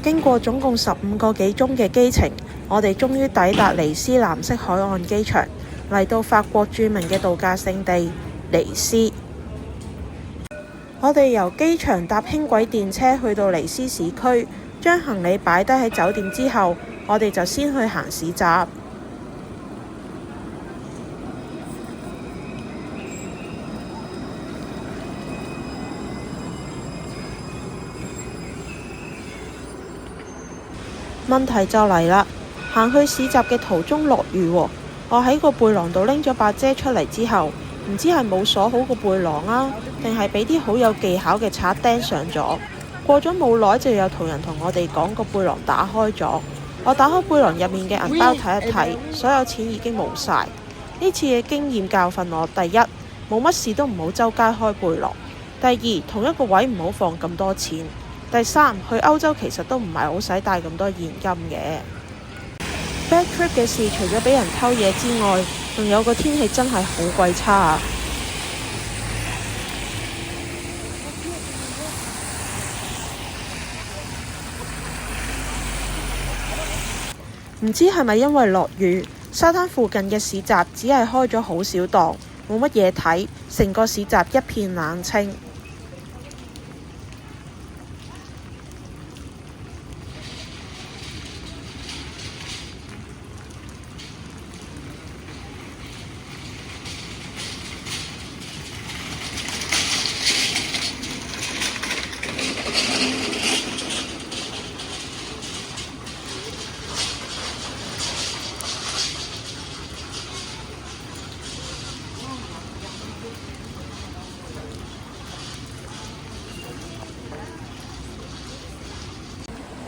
經過總共15個幾鐘嘅機程，我哋終於抵達尼斯藍色海岸機場，嚟到法國著名嘅度假勝地尼斯。我哋由機場搭輕軌電車去到尼斯市區，將行李擺低喺酒店之後，我哋就先去行市集。問題就嚟啦，行去市集嘅途中落雨喎。我喺個背囊度拎咗把遮出嚟之後，唔知係冇鎖好個背囊啊，定係俾啲好有技巧嘅賊釘上咗。過咗冇耐，就有途人同我哋講個背囊打開咗。我打開背囊入面嘅銀包睇一睇，所有錢已經冇晒。呢次嘅經驗教訓我：第一，冇乜事都唔好周街開背囊；第二，同一個位唔好放咁多錢；第三，去歐洲其實都唔係好使帶咁多現金嘅。Bad trip 嘅事除咗俾人偷嘢之外，仲有個天氣真係好鬼差啊！唔知係咪因為落雨，沙灘附近嘅市集只係開咗好少檔，冇乜嘢睇，成個市集一片冷清。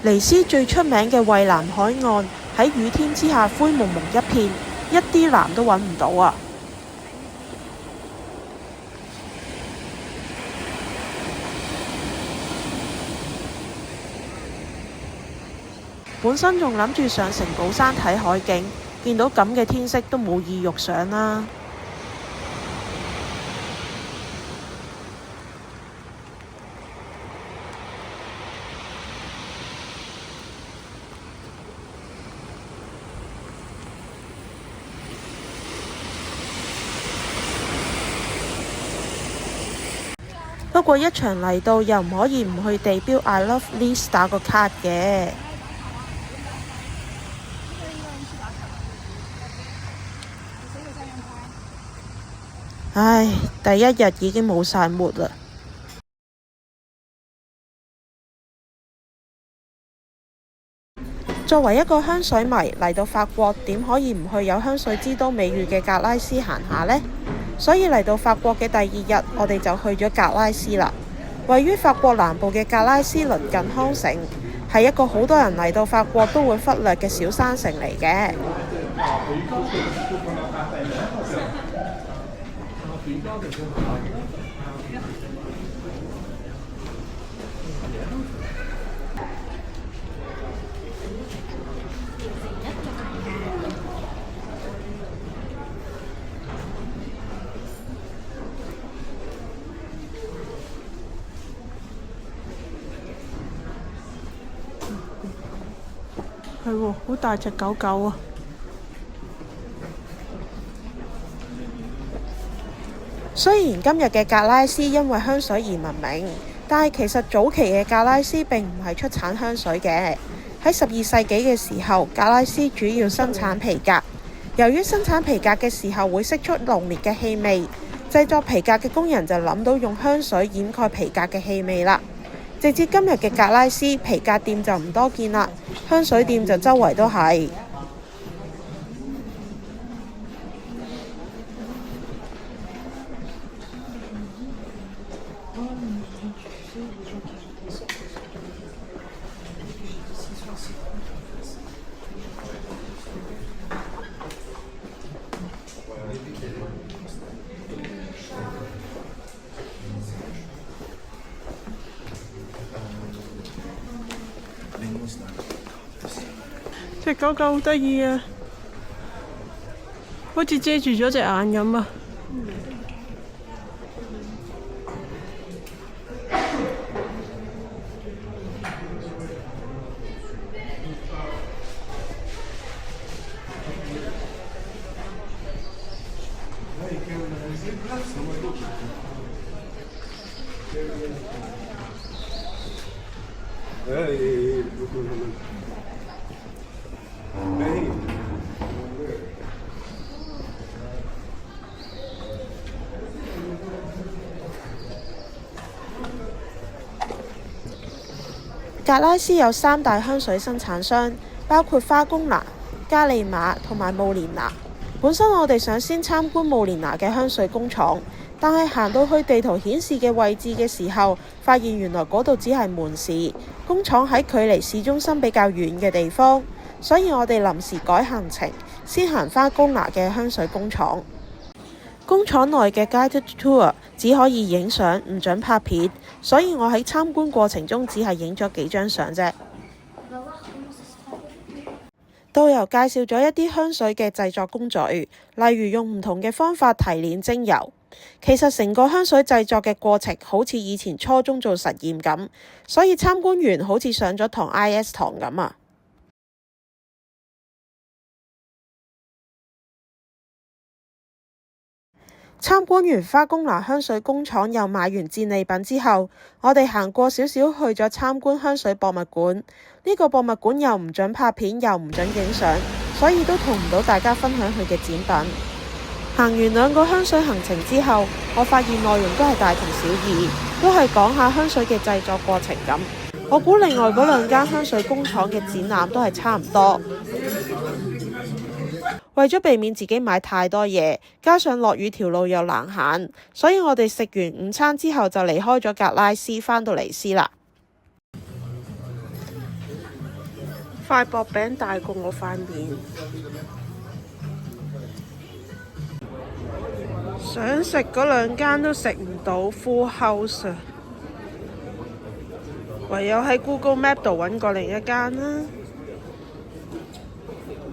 尼斯最出名嘅蔚藍海岸喺雨天之下灰蒙蒙一片，一啲藍都揾唔到啊！本身仲諗住上城堡山睇海景，見到咁嘅天色都冇意欲上啦。不過一場嚟到又唔可以唔去地標 I Love Nice 打個卡嘅。唉，第一日已經冇晒mood啦。作為一個香水迷，嚟到法國點可以唔去有香水之都美譽嘅格拉斯行下呢？所以嚟到法國嘅第二日，我哋就去咗格拉斯啦。位於法國南部嘅格拉斯鄰近康城，係一個好多人嚟到法國都會忽略嘅小山城嚟嘅。係喎，好大隻狗狗啊！雖然今日嘅格拉斯因為香水而聞名，但係其實早期嘅格拉斯並唔係出產香水嘅。喺12世紀嘅時候，格拉斯主要生產皮革。由於生產皮革嘅時候會釋出濃烈嘅氣味，製作皮革嘅工人就諗到用香水掩蓋皮革嘅氣味啦。直至今日嘅格拉斯，皮革店就唔多見啦，香水店就周圍都係。隻狗狗好得意啊，好似遮住咗隻眼咁啊！格拉斯有3大香水生產商，包括花宮娜、加利瑪同埋慕蓮娜。本身我哋想先參觀慕蓮娜嘅香水工廠，但係行到去地圖顯示嘅位置嘅時候，發現原來嗰度只係門市，工廠喺距離市中心比較遠嘅地方，所以我哋臨時改行程，先行花宮娜嘅香水工廠。工廠內嘅 guided tour 只可以影相，唔准拍片，所以我喺參觀過程中只係影咗幾張相啫。導遊介紹咗一啲香水嘅製作工序，例如用唔同嘅方法提煉精油。其實成個香水製作嘅過程好似以前初中做實驗咁，所以參觀完好似上咗堂 IS 堂咁啊！參觀完花宮娜香水工廠，又買完戰利品之後，我哋行過少少去咗參觀香水博物館。呢個博物館又唔准拍片，又唔准影相，所以都同唔到大家分享佢嘅展品。行完2個香水行程之後，我發現內容都係大同小異，都係講下香水嘅製作過程咁。我估另外嗰2間香水工廠嘅展覽都係差唔多。為咗避免自己買太多嘢，加上落雨條路又難行，所以我哋食完午餐之後就離開咗格拉斯，返到尼斯啦。塊薄餅大過我塊面，想食嗰2間都食唔到 full house， 唯有喺 Google Map 度揾過另一間啦。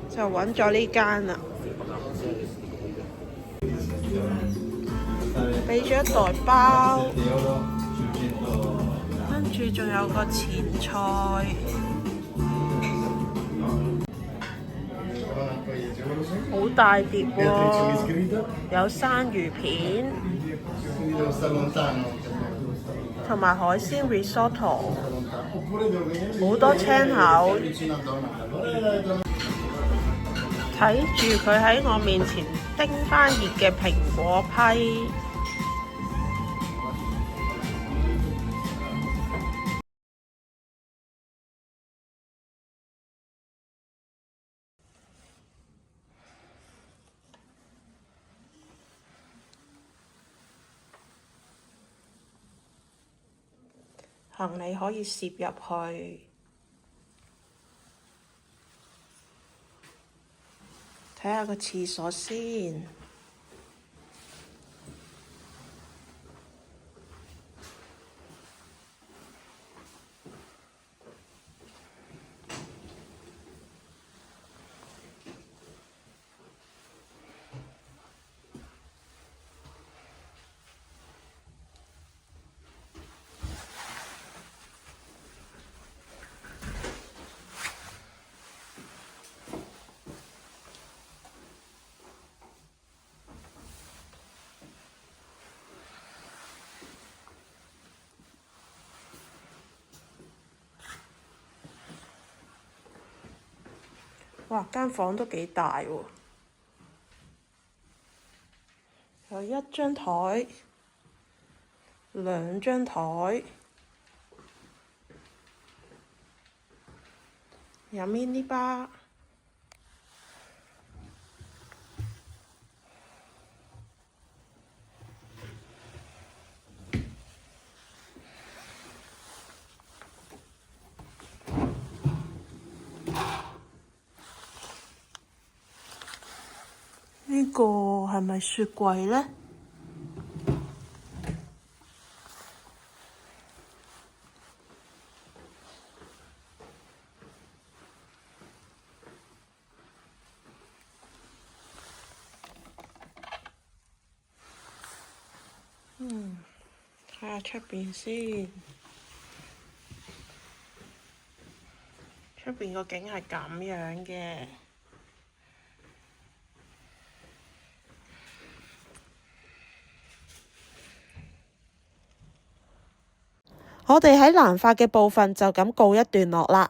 就揾咗呢間啦，俾咗一袋包，跟住仲有個前菜，好大碟喎，有生魚片，同埋海鮮 risotto， 好多青口。睇住佢喺我面前叮翻熱嘅蘋果批，行李可以攝入去。睇下個廁所先。哇，間房都幾大喎，有1張台、2張台，有 mini bar。呢個係咪雪櫃呢？睇下出邊先。出邊個景係咁樣嘅。我哋喺蘭花嘅部分就咁告一段落啦。